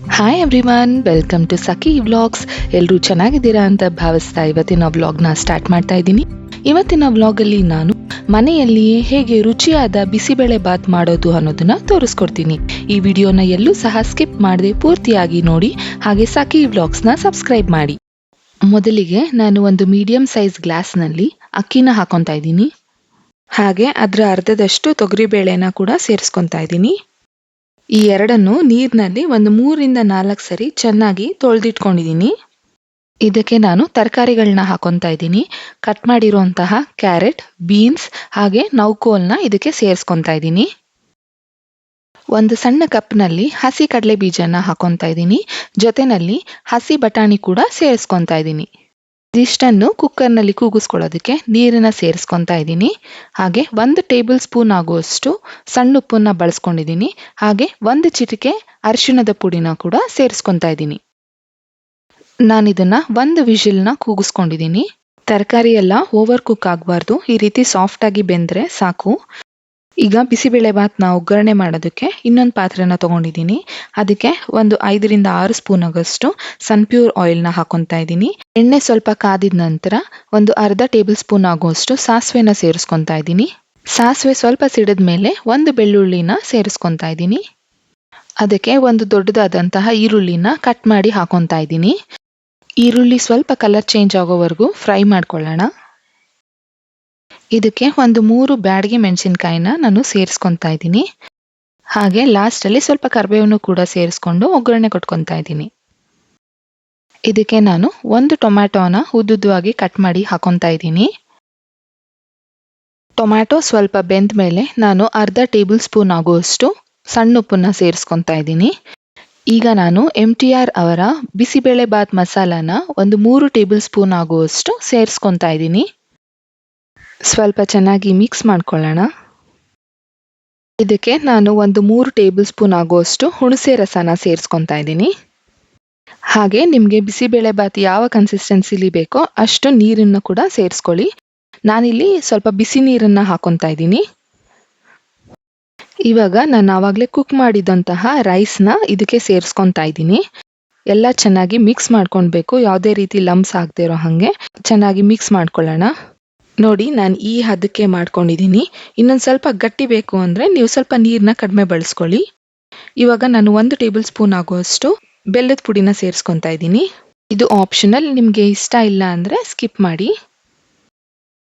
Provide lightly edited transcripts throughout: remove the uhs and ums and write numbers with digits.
Hi everyone, welcome to Sakhi vlogs. ಎಲ್ಲರೂ ಚೆನ್ನಾಗಿದ್ದೀರಾ ಅಂತ ಭಾವಿಸ್ತಾ ಇವತ್ತಿನ ವ್ಲಾಗ್ನ ಸ್ಟಾರ್ಟ್ ಮಾಡ್ತಾ ಇದ್ದೀನಿ. ಇವತ್ತಿನ ವ್ಲಾಗಲ್ಲಿ ನಾನು ಮನೆಯಲ್ಲಿಯೇ ಹೇಗೆ ರುಚಿಯಾದ ಬಿಸಿಬೇಳೆ ಬಾತ್ ಮಾಡೋದು ಅನ್ನೋದನ್ನ ತೋರಿಸ್ಕೊಡ್ತೀನಿ. ಈ ವಿಡಿಯೋನ ಎಲ್ಲೂ ಸಹ ಸ್ಕಿಪ್ ಮಾಡದೆ ಪೂರ್ತಿಯಾಗಿ ನೋಡಿ, ಹಾಗೆ ಸಖಿ ವ್ಲಾಗ್ಸ್ನ ಸಬ್ಸ್ಕ್ರೈಬ್ ಮಾಡಿ. ಮೊದಲಿಗೆ ನಾನು ಒಂದು ಮೀಡಿಯಂ ಸೈಜ್ ಗ್ಲಾಸ್ನಲ್ಲಿ ಅಕ್ಕಿನ ಹಾಕೊತಾ ಇದ್ದೀನಿ. ಹಾಗೆ ಅದರ ಅರ್ಧದಷ್ಟು ತೊಗರಿಬೇಳೆನ ಕೂಡ ಸೇರಿಸ್ಕೊತಾ ಇದ್ದೀನಿ. ಈ ಎರಡನ್ನು ನೀರಿನಲ್ಲಿ ಒಂದು 3-4 ಸರಿ ಚೆನ್ನಾಗಿ ತೊಳೆದಿಟ್ಕೊಂಡಿದ್ದೀನಿ. ಇದಕ್ಕೆ ನಾನು ತರಕಾರಿಗಳನ್ನ ಹಾಕೊತಾ ಇದ್ದೀನಿ. ಕಟ್ ಮಾಡಿರುವಂತಹ ಕ್ಯಾರೆಟ್, ಬೀನ್ಸ್ ಹಾಗೆ ನೌಕೋಲ್ನ ಇದಕ್ಕೆ ಸೇರಿಸ್ಕೊತಾ ಇದ್ದೀನಿ. ಒಂದು ಸಣ್ಣ ಕಪ್ನಲ್ಲಿ ಹಸಿ ಕಡಲೆ ಬೀಜನ ಹಾಕೊತಾ ಇದ್ದೀನಿ. ಜೊತೆನಲ್ಲಿ ಹಸಿ ಬಟಾಣಿ ಕೂಡ ಸೇರಿಸ್ಕೊತಾ ಇದ್ದೀನಿ. ಇದಿಷ್ಟನ್ನು ಕುಕ್ಕರ್ನಲ್ಲಿ ಕೂಗಿಸ್ಕೊಳ್ಳೋದಕ್ಕೆ ನೀರನ್ನ ಸೇರಿಸ್ಕೊತಾ ಇದ್ದೀನಿ. ಹಾಗೆ 1 ಟೇಬಲ್ ಸ್ಪೂನ್ ಆಗುವಷ್ಟು ಸಣ್ಣ ಉಪ್ಪನ್ನ ಬಳಸ್ಕೊಂಡಿದ್ದೀನಿ. ಹಾಗೆ 1 ಚಿಟಿಕೆ ಅರಿಶಿಣದ ಪುಡಿನ ಕೂಡ ಸೇರಿಸ್ಕೊತಾ ಇದ್ದೀನಿ. ನಾನಿದನ್ನ 1 ವಿಷಿಲ್ನ ಕೂಗಿಸ್ಕೊಂಡಿದ್ದೀನಿ. ತರಕಾರಿ ಎಲ್ಲ ಓವರ್ ಕುಕ್ ಆಗಬಾರ್ದು, ಈ ರೀತಿ ಸಾಫ್ಟ್ ಆಗಿ ಬೆಂದ್ರೆ ಸಾಕು. ಈಗ ಬಿಸಿಬೇಳೆ ಬಾತ್ನ ಒಗ್ಗರಣೆ ಮಾಡೋದಕ್ಕೆ ಇನ್ನೊಂದು ಪಾತ್ರೆನ ತಗೊಂಡಿದ್ದೀನಿ. ಅದಕ್ಕೆ ಒಂದು 5-6 ಸ್ಪೂನ್ ಆಗಷ್ಟು ಸನ್ಪ್ಯೂರ್ ಆಯಿಲ್ನ ಹಾಕೊತಾ ಇದ್ದೀನಿ. ಎಣ್ಣೆ ಸ್ವಲ್ಪ ಕಾದಿದ ನಂತರ ಒಂದು ಅರ್ಧ ಟೇಬಲ್ ಸ್ಪೂನ್ ಆಗುವಷ್ಟು ಸಾಸಿವೆನ ಸೇರಿಸ್ಕೊತಾ ಇದ್ದೀನಿ. ಸಾಸಿವೆ ಸ್ವಲ್ಪ ಸಿಡಿದ ಮೇಲೆ 1 ಬೆಳ್ಳುಳ್ಳಿನ ಸೇರಿಸ್ಕೊತಾ ಇದ್ದೀನಿ. ಅದಕ್ಕೆ ಒಂದು ದೊಡ್ಡದಾದಂತಹ ಈರುಳ್ಳಿನ ಕಟ್ ಮಾಡಿ ಹಾಕೊತಾ ಇದ್ದೀನಿ. ಈರುಳ್ಳಿ ಸ್ವಲ್ಪ ಕಲರ್ ಚೇಂಜ್ ಆಗೋವರೆಗೂ ಫ್ರೈ ಮಾಡ್ಕೊಳ್ಳೋಣ. ಇದಕ್ಕೆ ಒಂದು 3 ಬ್ಯಾಡಗಿ ಮೆಣಸಿನಕಾಯಿನ ನಾನು ಸೇರಿಸ್ಕೊತಾ ಇದ್ದೀನಿ. ಹಾಗೆ ಲಾಸ್ಟಲ್ಲಿ ಸ್ವಲ್ಪ ಕರಿಬೇವನ್ನು ಕೂಡ ಸೇರಿಸ್ಕೊಂಡು ಒಗ್ಗರಣೆ ಕೊಟ್ಕೊತಾ ಇದ್ದೀನಿ. ಇದಕ್ಕೆ ನಾನು 1 ಟೊಮ್ಯಾಟೋನ ಉದ್ದುದ್ದವಾಗಿ ಕಟ್ ಮಾಡಿ ಹಾಕೊತಾ ಇದ್ದೀನಿ. ಟೊಮ್ಯಾಟೊ ಸ್ವಲ್ಪ ಬೆಂದ ಮೇಲೆ ನಾನು ಅರ್ಧ ಟೇಬಲ್ ಸ್ಪೂನ್ ಆಗುವಷ್ಟು ಸಣ್ಣ ಉಪ್ಪನ್ನ ಸೇರಿಸ್ಕೊತಾ ಇದ್ದೀನಿ. ಈಗ ನಾನು MTR ಅವರ ಬಿಸಿಬೇಳೆ ಬಾತ್ ಮಸಾಲಾನ ಒಂದು 3 ಟೇಬಲ್ ಸ್ಪೂನ್ ಆಗುವಷ್ಟು ಸೇರಿಸ್ಕೊತಾ ಇದ್ದೀನಿ. ಸ್ವಲ್ಪ ಚೆನ್ನಾಗಿ ಮಿಕ್ಸ್ ಮಾಡ್ಕೊಳ್ಳೋಣ. ಇದಕ್ಕೆ ನಾನು ಒಂದು 3 ಟೇಬಲ್ ಸ್ಪೂನ್ ಆಗುವಷ್ಟು ಹುಣಸೆ ರಸನ ಸೇರಿಸ್ಕೊತಾ ಇದ್ದೀನಿ. ಹಾಗೆ ನಿಮಗೆ ಬಿಸಿಬೇಳೆ ಬಾತ್ ಯಾವ ಕನ್ಸಿಸ್ಟೆನ್ಸಿಲಿ ಬೇಕೋ ಅಷ್ಟು ನೀರನ್ನು ಕೂಡ ಸೇರಿಸ್ಕೊಳ್ಳಿ. ನಾನಿಲ್ಲಿ ಸ್ವಲ್ಪ ಬಿಸಿ ನೀರನ್ನ ಹಾಕೊತಾ ಇದ್ದೀನಿ. ಇವಾಗ ನಾನು ಆವಾಗಲೇ ಕುಕ್ ಮಾಡಿದಂತಹ ರೈಸ್ನ ಇದಕ್ಕೆ ಸೇರಿಸ್ಕೊತಾ ಇದ್ದೀನಿ. ಎಲ್ಲ ಚೆನ್ನಾಗಿ ಮಿಕ್ಸ್ ಮಾಡ್ಕೊಳ್ಬೇಕು, ಯಾವುದೇ ರೀತಿ ಲಂಪ್ಸ್ ಆಗದೆ ಇರೋ ಹಾಗೆ ಚೆನ್ನಾಗಿ ಮಿಕ್ಸ್ ಮಾಡ್ಕೊಳ್ಳೋಣ. ನೋಡಿ, ನಾನು ಈ ಹದಕ್ಕೆ ಮಾಡ್ಕೊಂಡಿದ್ದೀನಿ. ಇನ್ನೊಂದು ಸ್ವಲ್ಪ ಗಟ್ಟಿ ಬೇಕು ಅಂದರೆ ನೀವು ಸ್ವಲ್ಪ ನೀರನ್ನ ಕಡಿಮೆ ಬಳಸ್ಕೊಳ್ಳಿ. ಇವಾಗ ನಾನು 1 ಟೇಬಲ್ ಸ್ಪೂನ್ ಆಗುವಷ್ಟು ಬೆಲ್ಲದ ಪುಡಿನ ಸೇರಿಸ್ಕೊತಾ ಇದ್ದೀನಿ. ಇದು ಆಪ್ಷನಲ್, ನಿಮಗೆ ಇಷ್ಟ ಇಲ್ಲ ಅಂದರೆ ಸ್ಕಿಪ್ ಮಾಡಿ.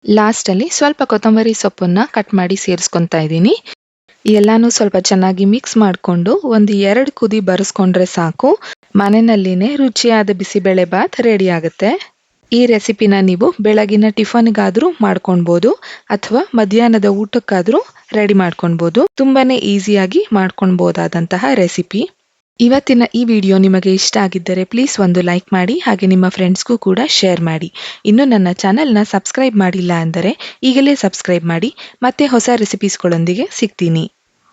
ಲಾಸ್ಟಲ್ಲಿ ಸ್ವಲ್ಪ ಕೊತ್ತಂಬರಿ ಸೊಪ್ಪನ್ನ ಕಟ್ ಮಾಡಿ ಸೇರಿಸ್ಕೊತಾ ಇದ್ದೀನಿ. ಎಲ್ಲಾನು ಸ್ವಲ್ಪ ಚೆನ್ನಾಗಿ ಮಿಕ್ಸ್ ಮಾಡಿಕೊಂಡು ಒಂದು 2 ಕುದಿ ಬರೆಸ್ಕೊಂಡ್ರೆ ಸಾಕು. ಮನೆಯಲ್ಲಿನೇ ರುಚಿಯಾದ ಬಿಸಿಬೇಳೆ ಬಾತ್ ರೆಡಿ ಆಗುತ್ತೆ. ಈ ರೆಸಿಪಿನ ನೀವು ಬೆಳಗಿನ ಟಿಫನ್ಗಾದ್ರೂ ಮಾಡ್ಕೊಳ್ಬೋದು ಅಥವಾ ಮಧ್ಯಾಹ್ನದ ಊಟಕ್ಕಾದ್ರೂ ರೆಡಿ ಮಾಡ್ಕೊಳ್ಬೋದು. ತುಂಬಾನೇ ಈಸಿಯಾಗಿ ಮಾಡ್ಕೊಳ್ಬೋದಾದಂತಹ ರೆಸಿಪಿ. ಇವತ್ತಿನ ಈ ವಿಡಿಯೋ ನಿಮಗೆ ಇಷ್ಟ ಆಗಿದ್ದರೆ ಪ್ಲೀಸ್ ಒಂದು ಲೈಕ್ ಮಾಡಿ, ಹಾಗೆ ನಿಮ್ಮ ಫ್ರೆಂಡ್ಸ್ಗೂ ಕೂಡ ಶೇರ್ ಮಾಡಿ. ಇನ್ನು ನನ್ನ ಚಾನೆಲ್ನ ಸಬ್ಸ್ಕ್ರೈಬ್ ಮಾಡಿಲ್ಲ ಅಂದರೆ ಈಗಲೇ ಸಬ್ಸ್ಕ್ರೈಬ್ ಮಾಡಿ. ಮತ್ತೆ ಹೊಸ ರೆಸಿಪೀಸ್ಗಳೊಂದಿಗೆ ಸಿಗ್ತೀನಿ.